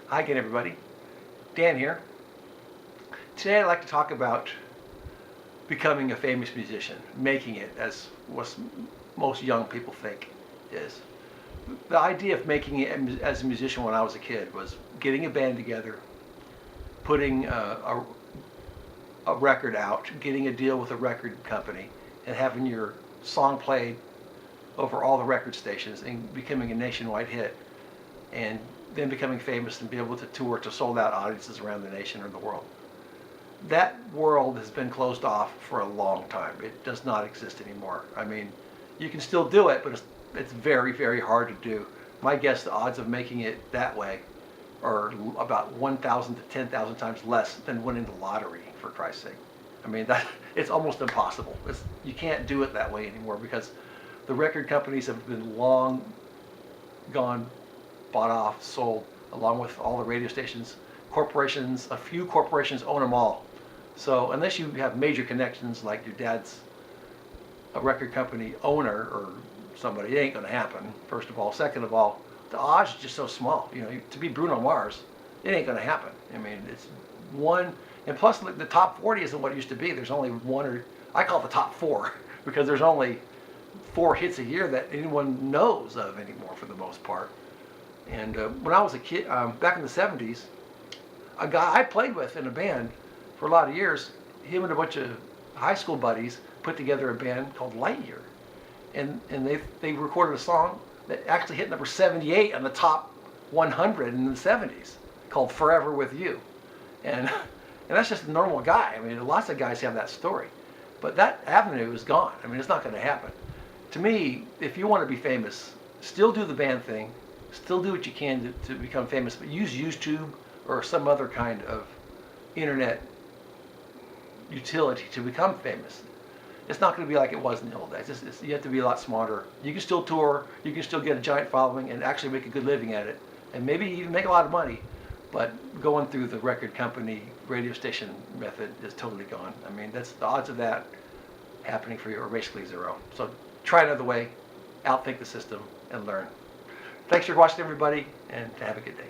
Hi again, everybody. Dan here. Today I'd like to talk about becoming a famous musician, making it, as most young people think is. The idea of making it as a musician when I was a kid was getting a band together, putting a record out, getting a deal with a record company, and having your song played over all the record stations and becoming a nationwide hit, and then becoming famous and be able to tour to sold out audiences around the nation or the world. That world has been closed off for a long time. It does not exist anymore. I mean, you can still do it, but it's very, very hard to do. My guess, the odds of making it that way are about 1,000 to 10,000 times less than winning the lottery, for Christ's sake. I mean, it's almost impossible. You can't do it that way anymore because the record companies have been long gone, bought off, sold, along with all the radio stations. Corporations, a few corporations own them all. So unless you have major connections like your dad's a record company owner or somebody, it ain't going to happen, first of all. Second of all, the odds are just so small. You know, to be Bruno Mars, it ain't going to happen. I mean, it's one, and plus the top 40 isn't what it used to be. There's only one, or I call it the top four, because there's only 4 hits a year that anyone knows of anymore for the most part. And when I was a kid, back in the 70s, a guy I played with in a band for a lot of years, him and a bunch of high school buddies put together a band called Lightyear. And they recorded a song that actually hit number 78 on the top 100 in the 70s called Forever With You. And that's just a normal guy. I mean, lots of guys have that story. But that avenue is gone. I mean, it's not going to happen. To me, if you want to be famous, still do the band thing, still do what you can to become famous, but use YouTube or some other kind of internet utility to become famous. It's not going to be like it was in the old days. You have to be a lot smarter. You can still tour, you can still get a giant following and actually make a good living at it, and maybe even make a lot of money, but going through the record company radio station method is totally gone. I mean, that's the odds of that happening for you are basically zero. So try another way, outthink the system, and learn. Thanks for watching, everybody, and have a good day.